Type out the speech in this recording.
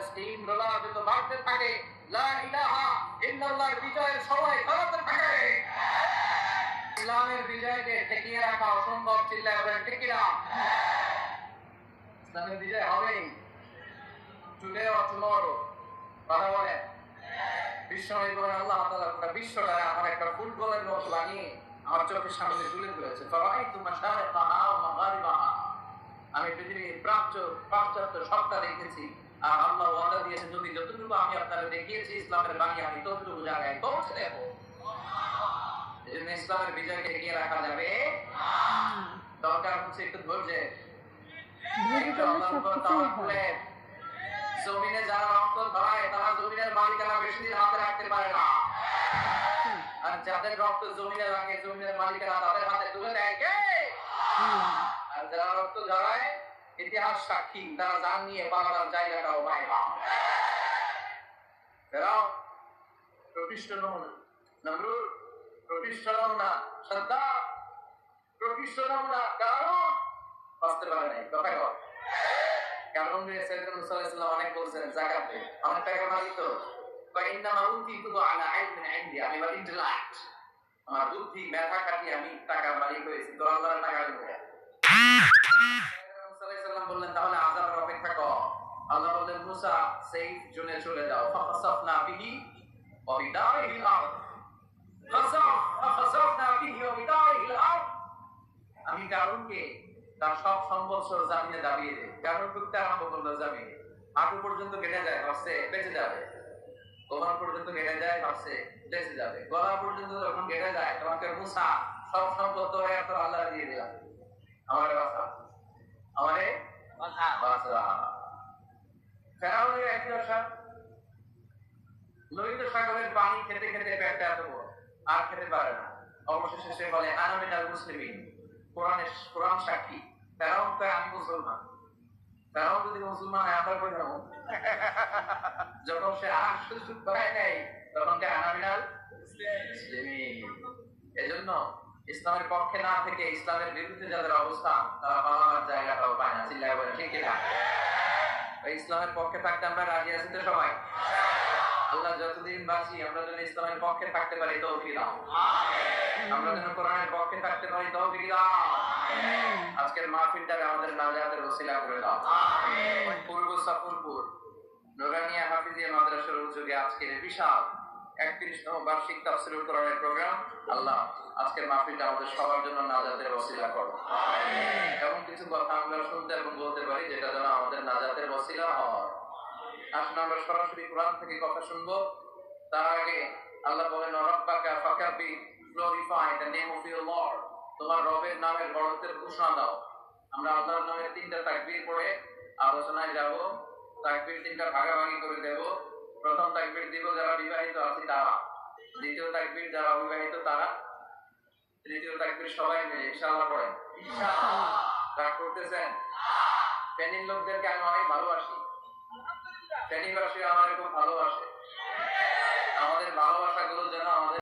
Steam roller যত বাড়তে থাকে, লা ইলাহা ইল্লাল্লাহর বিজয়ের সময় বাড়তে থাকে। ইসলামের বিজয়কে ঠেকিয়ে রাখা অসম্ভব, চিল্লায় বলেন ঠিক কিনা? ইসলামের বিজয় হবেই, টুডে অর টুমরো, কথা বলেন। বিশ্বনবী বলেন আল্লাহ তাআলা পুরো বিশ্বটাকে আমার একটা ফুটবলের মতো বানিয়ে আমার চোখের সামনে তুলে ধরেছে। ফারাআইতু মাশারিকাহা ওয়া মাগারিবাহা, আমি পৃথিবীর পাশ্চাত্য সবটা দেখেছি। আর আল্লাহ ওয়াদা দিয়েছে যদি যতটুকু আমি আপনাদের দেখিয়েছি ইসলামের বাণী আমি ততটুকু জায়গায় পৌঁছে দেব। এজন্য ইসলামের বিজয়কে এগিয়ে রাখা যাবে দরকার হচ্ছে একটু ধৈর্যের। জমিনে যারা রক্ত ধরায় তারা জমিনের মালিকানা বেশি দিন হাতে রাখতে পারে না, আর যাদের রক্ত জমিনে লাগে জমিনের মালিকানা তাদের হাতে তুলে দেয় কে? আর যারা রক্ত ঝরায় ইতিহাস সাক্ষী, তারা জান নিয়ে পালাবার জায়গাটাও পায় না। ফেরাউন প্রকৃষ্ট নমুনা, নমরুদ প্রকৃষ্ট নমুনা, সাদ্দাম প্রকৃষ্ট নমুনা, কারণ বাঁচতে পারে নাই। কথা কর কারণ সাইয়েদনা মুসা আলাইহিস সালাম অনেক বলছেন যাকাতে আমার টাকা মালি তো ইন্নামা উতিতু আলা ইলমিন ইনদি, আমি বলি ইন্টেলেক্ট, আমার বুদ্ধি মেধা খাটিয়ে আমি টাকা মালিক হয়েছি, তো আল্লাহর টাকা দিব। মুসা আলাইহিস সালাম বললেন তাহলে আযাবের অপেক্ষা কর। আল্লাহ বললেন মুসা সেফ জোনে চলে যাও। ফাসাফনা বিহি ওয়া বিদারিহিল আরদ, ফাসাফনা বিহি ওয়া বিদারিহিল আরদ, আমি কারণকে তার সব সম্বৎসর জামিনে দাবিয়ে দেয়। কারণ ঢুকতে আরম্ভ করলো জামিনে, হাঁটু পর্যন্ত কেটে যায়, ভাবছে বেঁচে যাবে। কোমর পর্যন্ত কেটে যায়, ভাবছে বেঁচে যাবে। গলা পর্যন্ত যখন কেটে যায় তোমাকে মুসা সব সম্পদ হয়ে তো আল্লাহ দিয়ে দিলাম, আমারে বাঁচা, আমারে বাঁচা। ফেরাউনের একই দশা, লোহিত সাগরের পানি খেতে খেতে পেটটা এত বড়, আর খেতে পারে না। অবশেষে সে বলে আনা মিনাল মুসলিমিন, কোরআন সাক্ষী। ফেরাউন তো আমি মুসলমান, ফেরাউন যদি মুসলমান হয় আমরা কই যাবো? যখন সে আর সুযোগ পায় নাই তখন কে আনা মিনাল মুসলিমিন। এজন্য ইসলামের পক্ষে না থেকে ইসলামের বিরুদ্ধে যাদের অবস্থান তারা পালাবার জায়গাটাও পায় না। চিল্লায় বলে ঠিক কিনা? ইসলামের পক্ষে থাকতে আমরা রাজি আছি তো সবাই? আল্লাহ যতদিন বাঁচি আমরা যেন ইসলামের পক্ষে থাকতে পারি তৌফিক দাও, আমরা যেন কোরআনের পক্ষে থাকতে পারি তৌফিক দাও। আজকের মাহফিলটাকে আমাদের নাজাতের ওসিলা করে দাও। পূর্ব সাফরপুর নুরানিয়া হাফিজিয়া মাদ্রাসার উদ্যোগে আজকের বিশাল 31তম বার্ষিক তাফসীরুল কোরআনের প্রোগ্রাম, আল্লাহ আজকের মাহফিলটা আমাদের সবার জন্য নাজাতের ওসিলা করো। এমন কিছু কথা আমরা শুনতে এবং বলতে পারি যেটা যেন আমাদের নাজাতের ওসিলা হয়। আসলে আমরা সরাসরি কোরআন থেকে কথা শুনবো। তার আগে আল্লাহ বলেন রাব্বাকা ফাকাব্বির, glorify the name of your lord, তোমার রবের নামের বড়ত্বের ঘোষণা দাও। আমরা আল্লাহর নামের 3টা তাকবীর পড়ে আলোচনায় যাব। তাকবীর 3টা ভাগাভাগি করে দেব। প্রথম তাকবীর দিব যারা বিবাহিত আছে তারা, দ্বিতীয় তাকবীর যারা অবিবাহিত তারা, তৃতীয় তাকবীর সবাই মিলে ইনশাআল্লাহ পড়েন। ইনশাআল্লাহ রাগ করতেছেন? ফেনীর লোকদেরকে আমি অনেক ভালোবাসি, ফেনীবাসী আমার খুব ভালোবাসে। আমাদের ভালোবাসাগুলো যেন আমাদের